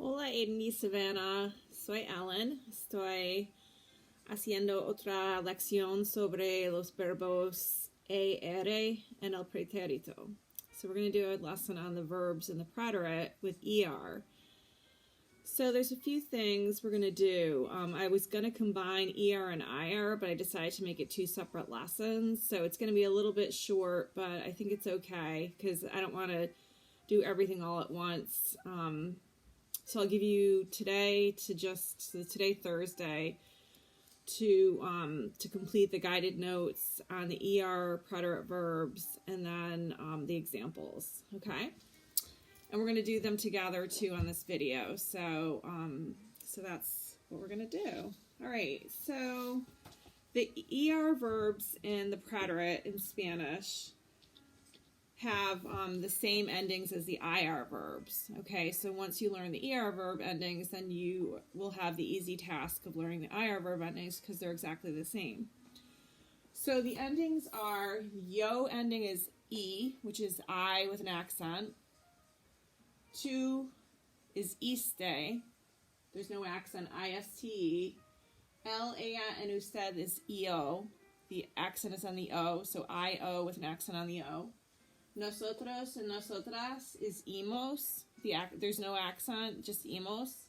Hola Aiden y Savannah, soy Ellen. Estoy haciendo otra lección sobre los verbos ER en el pretérito. So we're going to do a lesson on the verbs in the preterite with ER. So there's a few things we're going to do. I was going to combine ER and IR, but I decided to make it two separate lessons. So it's going to be a little bit short, but I think it's okay because I don't want to do everything all at once. So I'll give you today, Thursday, to complete the guided notes on the ER preterite verbs and then the examples, okay? And we're going to do them together too on this video. So that's what we're going to do. All right, so the ER verbs in the preterite in Spanish have the same endings as the IR verbs. Okay, so once you learn the ER verb endings, then you will have the easy task of learning the IR verb endings because they're exactly the same. So the endings are, yo ending is E, which is I with an accent. Tu is iste, there's no accent, I-S-T-E. El, ella, and usted is EO. The accent is on the O, so I-O with an accent on the O. Nosotros and nosotras is imos. There's no accent, just imos.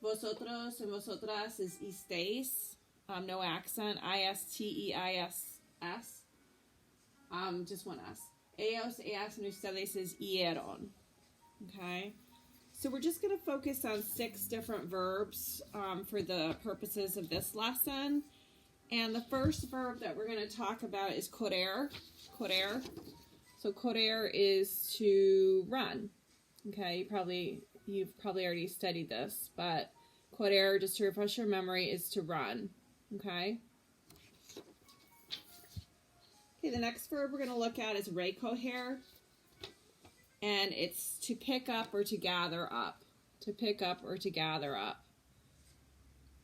Vosotros and vosotras is isteis. No accent, I-S-T-E-I-S-S. Just one S. Ellos, ellas, and ustedes is ieron. Okay? So we're just going to focus on 6 different verbs for the purposes of this lesson. And the first verb that we're going to talk about is correr. Correr. So correr is to run. Okay, you've probably already studied this, but correr, just to refresh your memory, is to run. Okay. Okay, the next verb we're going to look at is recoger, and it's to pick up or to gather up. To pick up or to gather up.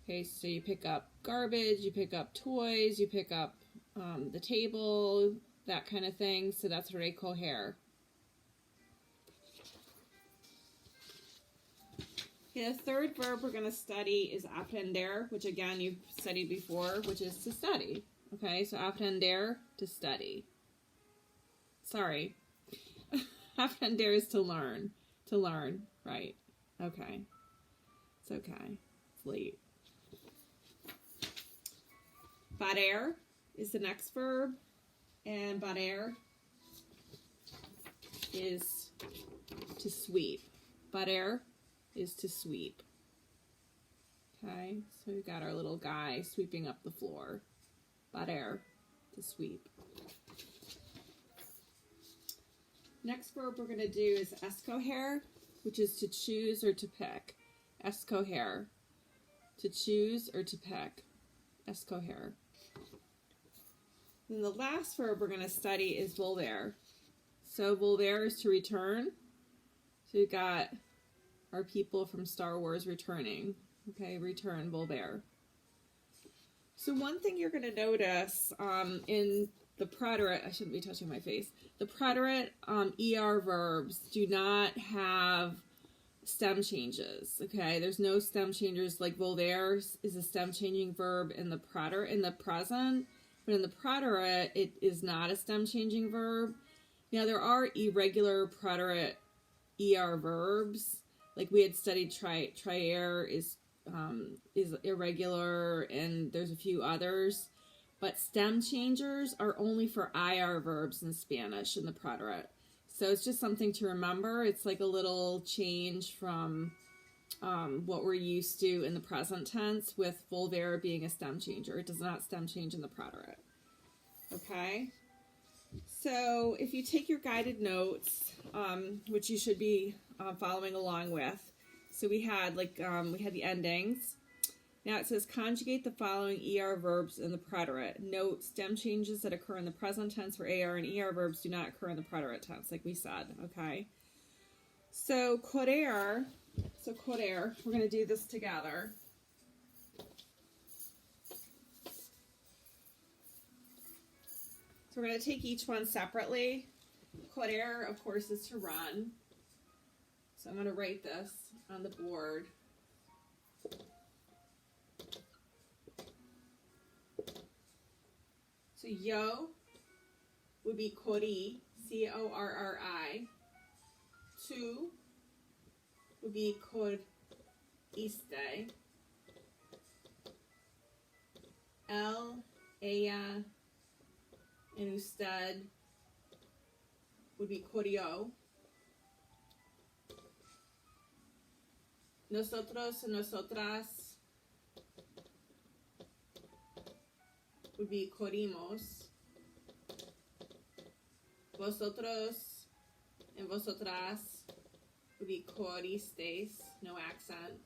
Okay, so you pick up garbage, you pick up toys, you pick up the table, that kind of thing. So that's recoger. Okay, the third verb we're going to study is aprender, which again you've studied before, which is to study. Okay, so aprender, to study. Sorry. Aprender is to learn. To learn, right. Okay. It's okay. It's late. Barrer is the next verb. And barrer is to sweep. Barrer is to sweep. Okay, so we've got our little guy sweeping up the floor. Barrer, to sweep. Next verb we're going to do is escoger, which is to choose or to pick. Escoger, to choose or to pick. Escoger. And the last verb we're going to study is volver. So volver is to return. So we've got our people from Star Wars returning. Okay, return, volver. So one thing you're going to notice in the preterite, I shouldn't be touching my face. The preterite ER verbs do not have stem changes. Okay, there's no stem changes. Like volver is a stem changing verb in the present. But in the preterite, it is not a stem changing verb. Now there are irregular preterite ER verbs. Like we had studied trier is irregular, and there's a few others. But stem changers are only for IR verbs in Spanish in the preterite. So it's just something to remember. It's like a little change from what we're used to in the present tense, with volver being a stem changer. It does not stem change in the preterite. Okay? So if you take your guided notes, which you should be following along with, so we had the endings. Now it says conjugate the following ER verbs in the preterite. Note stem changes that occur in the present tense for AR and ER verbs do not occur in the preterite tense, like we said. Okay? So correr, we're going to do this together. So we're going to take each one separately. Correr, of course, is to run. So I'm going to write this on the board. So yo would be corri, C-O-R-R-I. Tu would be coriste. El, ella, and usted would be corrió. Nosotros and nosotras would be corrimos. Vosotros and vosotras would be corristeis, no accent.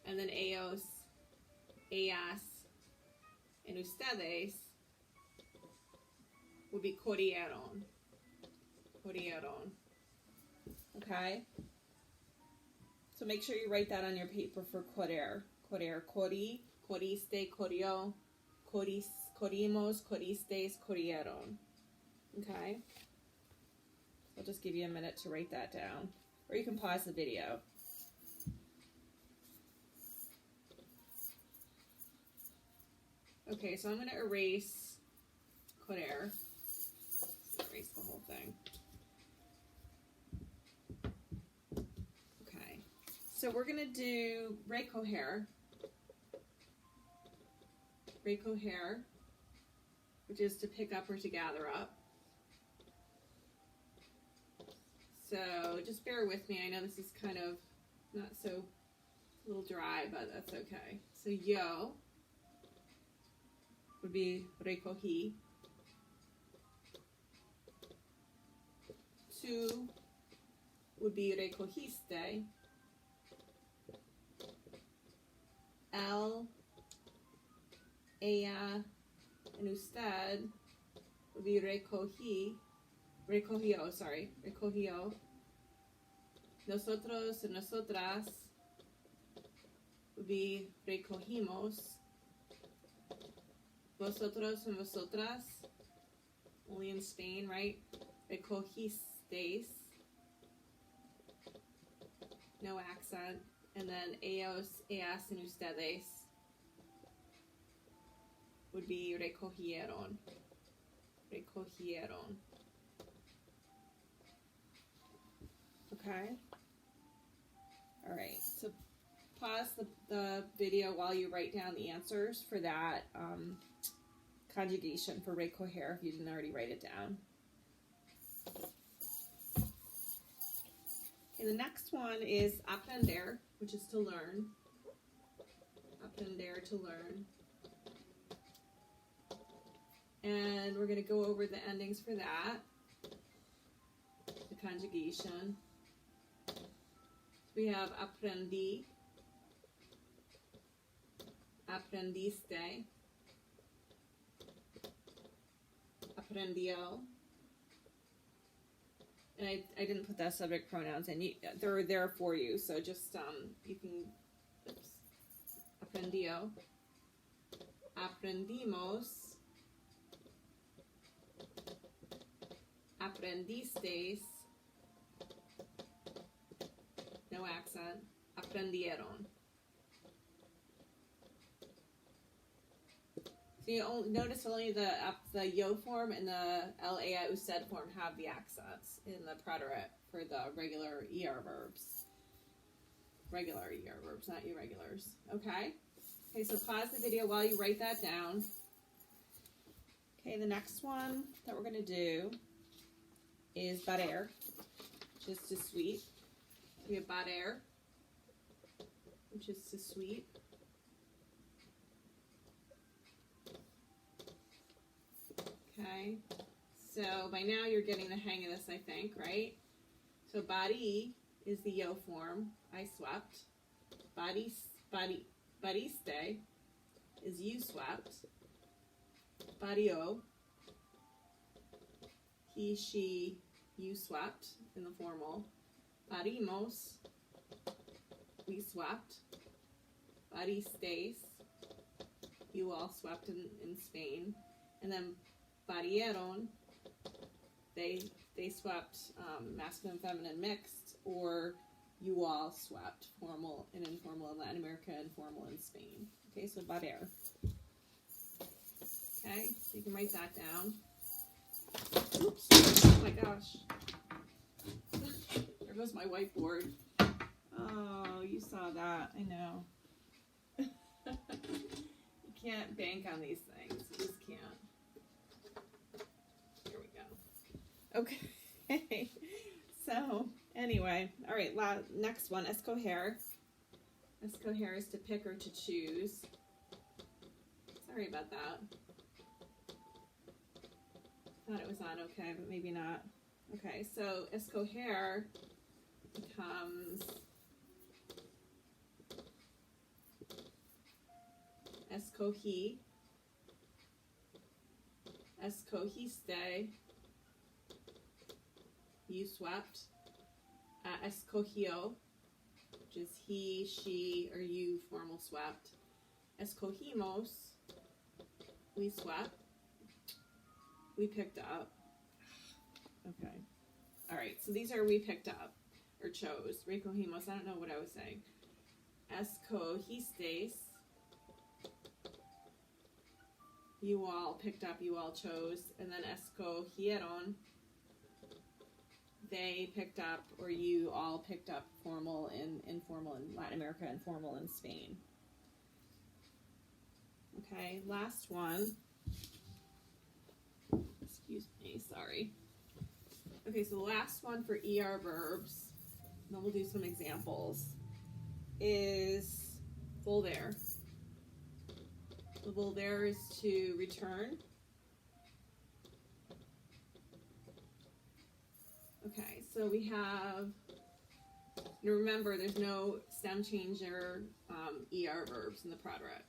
And then ellos, ellas, and ustedes would be corrieron. Corrieron. Okay? So make sure you write that on your paper for correr. Correr, corri, corriste, corrió, corrimos, corristes, corrieron. Okay? I'll just give you a minute to write that down. Or you can pause the video. Okay, so I'm going to erase correr. Erase the whole thing. Okay, so we're going to do recoger. Recoger, which is to pick up or to gather up. So just bear with me. I know this is kind of not so, a little dry, but that's okay. So yo would be recogí. Tu would be recogiste. El, ella, and usted would be recogió. Nosotros and nosotras would be recogimos. Vosotros and vosotras, only in Spain, right? Recogisteis, no accent. And then ellos, ellas, and ustedes would be recogieron. Recogieron. Okay? All right, so pause the video while you write down the answers for that conjugation for recoger if you didn't already write it down. Okay, the next one is aprender, which is to learn. Aprender, to learn. And we're going to go over the endings for that. The conjugation. We have aprendí, aprendiste, aprendió. And I didn't put the subject pronouns in. They're there for you, so just you can. Oops. Aprendió, aprendimos, aprendisteis. No accent. Aprendieron. So you notice only the yo form and the la usted form have the accents in the preterite for the regular er verbs. Regular er verbs, not irregulars. Okay? Okay, so pause the video while you write that down. Okay, the next one that we're going to do is barer, which is to sweep. We have barer, which is to sweep. Okay, so by now you're getting the hang of this, I think, right? So bari is the yo form, I swept. Bariste is you swept. Barrio, he, she, you swept in the formal. Barimos, we swept. Baristeis, you all swept in Spain. And then barrieron, they swept masculine, feminine, mixed or you all swept, formal and informal in Latin America and formal in Spain. Okay, so barrer. Okay, so you can write that down. Oops, oh my gosh. There goes my whiteboard. Oh, you saw that, I know. You can't bank on these things, you just can't. Here we go. Okay, so anyway, all right, next one, escoger. Escoger is to pick or to choose. Sorry about that. Thought it was on okay, but maybe not. Okay, so escoger becomes escogí, escogiste, you swept, escogió, which is he, she, or you, formal swept, escogimos, we swept, we picked up. Okay. All right, so these are we picked up or chose. Recogimos, I don't know what I was saying. Escogisteis, you all picked up, you all chose. And then escogieron, they picked up or you all picked up, formal and informal in Latin America and formal in Spain. Okay, last one. Excuse me, sorry. Okay, so the last one for ER verbs, and then we'll do some examples, is volver. The volver is to return. Okay, so we have, remember there's no stem changer ER verbs in the Preterite.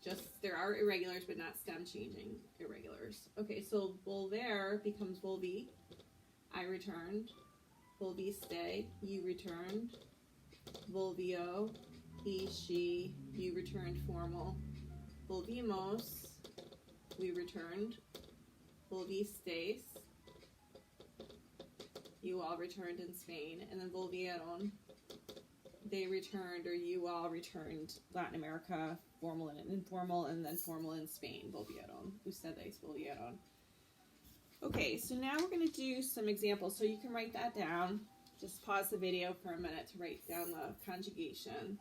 Just, there are irregulars, but not stem changing irregulars. Okay, so volver becomes volví, I returned. Volviste, you returned. Volvió, he, she, you returned, formal. Volvimos, we returned. Volvisteis, you all returned in Spain. And then volvieron, they returned or you all returned Latin America, formal and informal, and then formal in Spain, volvieron. Ustedes volvieron. Okay, so now we're going to do some examples. So you can write that down. Just pause the video for a minute to write down the conjugation.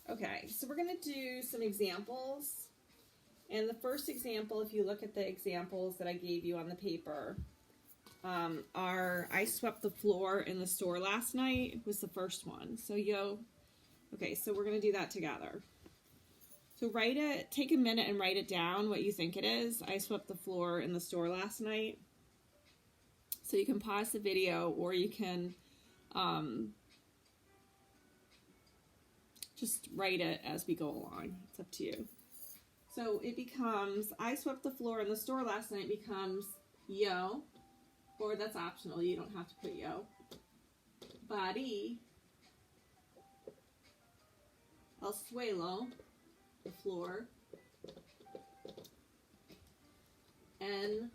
Okay, so we're going to do some examples. And the first example, if you look at the examples that I gave you on the paper, are I swept the floor in the store last night was the first one. So okay, so we're going to do that together. So write it, take a minute and write it down what you think it is. I swept the floor in the store last night. So you can pause the video or you can just write it as we go along. It's up to you. So it becomes, I swept the floor in the store last night becomes yo, or that's optional, you don't have to put yo. Barrí el suelo, the floor. En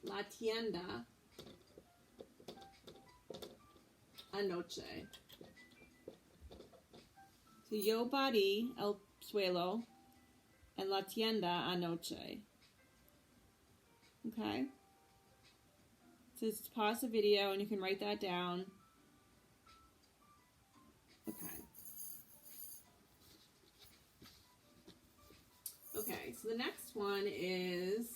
la tienda anoche. So yo barrí el suelo en la tienda anoche. Okay? So just pause the video and you can write that down. Okay. Okay, so the next one is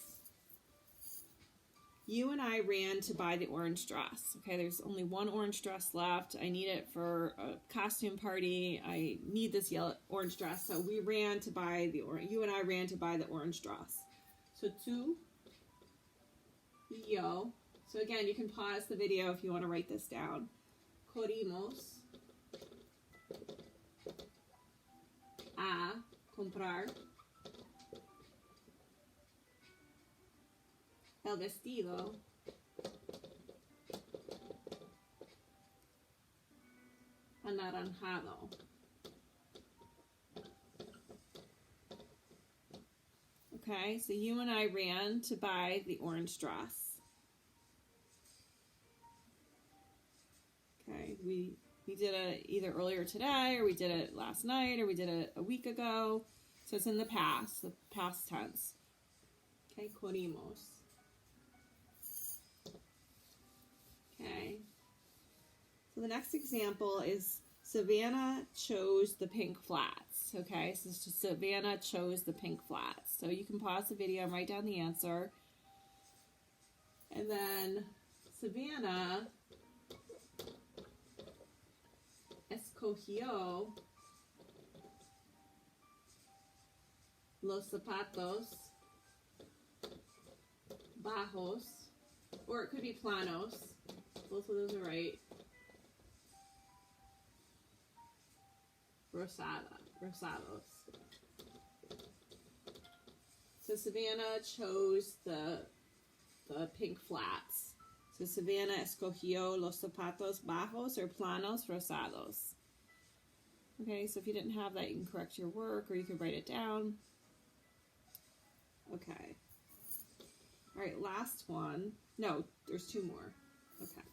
you and I ran to buy the orange dress. Okay, there's only one orange dress left. I need it for a costume party. I need this yellow orange dress. So we ran to buy you and I ran to buy the orange dress. So tú y yo. So again, you can pause the video if you want to write this down. Corrimos a comprar el vestido anaranjado. Okay, so you and I ran to buy the orange dress. Okay, we did it either earlier today, or we did it last night, or we did it a week ago. So it's in the past tense. Okay, corrimos. Okay. So the next example is Savannah chose the pink flats. Okay, so Savannah chose the pink flats. So you can pause the video and write down the answer. And then Savannah escogió los zapatos bajos, or it could be planos. Both of those are right. Rosados. So Savannah chose the pink flats. So Savannah escogió los zapatos bajos or planos rosados. Okay, so if you didn't have that, you can correct your work or you can write it down. Okay. All right, last one. No, there's two more. Okay.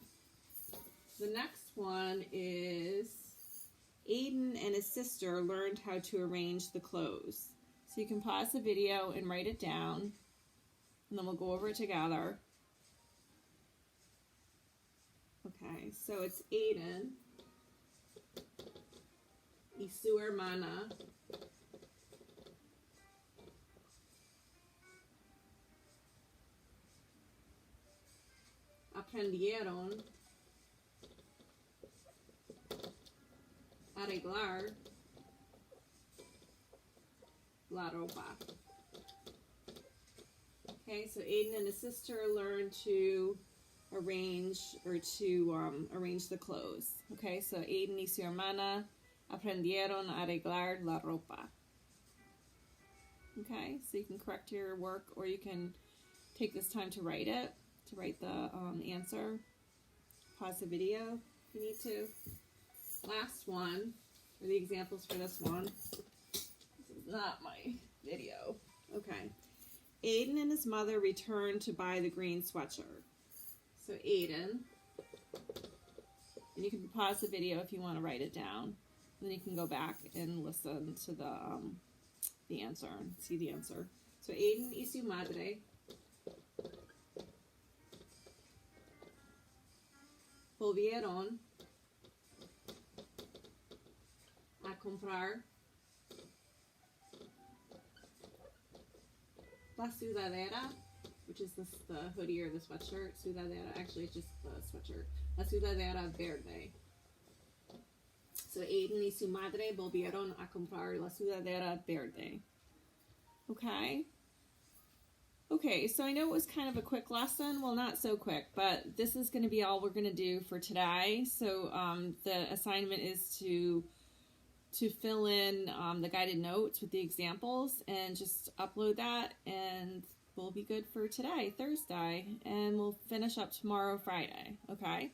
The next one is Aiden and his sister learned how to arrange the clothes. So you can pause the video and write it down, and then we'll go over it together. Okay, so it's Aiden y su hermana aprendieron a arreglar la ropa. Okay, so Aiden and his sister learned to arrange the clothes. Okay, so Aiden y su hermana aprendieron a arreglar la ropa. Okay, so you can correct your work or you can take this time to write it, to write the answer. Pause the video if you need to. Last one, or the examples for this one. This is not my video. Okay. Aiden and his mother returned to buy the green sweatshirt. So Aiden, and you can pause the video if you want to write it down. And then you can go back and listen to the answer and see the answer. So Aiden y su madre volvieron a comprar la sudadera, which is the hoodie or the sweatshirt. Sudadera, actually it's just the sweatshirt. La sudadera verde. So Aiden y su madre volvieron a comprar la sudadera verde. Okay. Okay, so I know it was kind of a quick lesson. Well, not so quick, but this is going to be all we're going to do for today. So the assignment is to fill in the guided notes with the examples and just upload that, and we'll be good for today, Thursday, and we'll finish up tomorrow, Friday. Okay?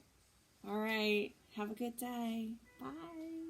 All right. Have a good day. Bye.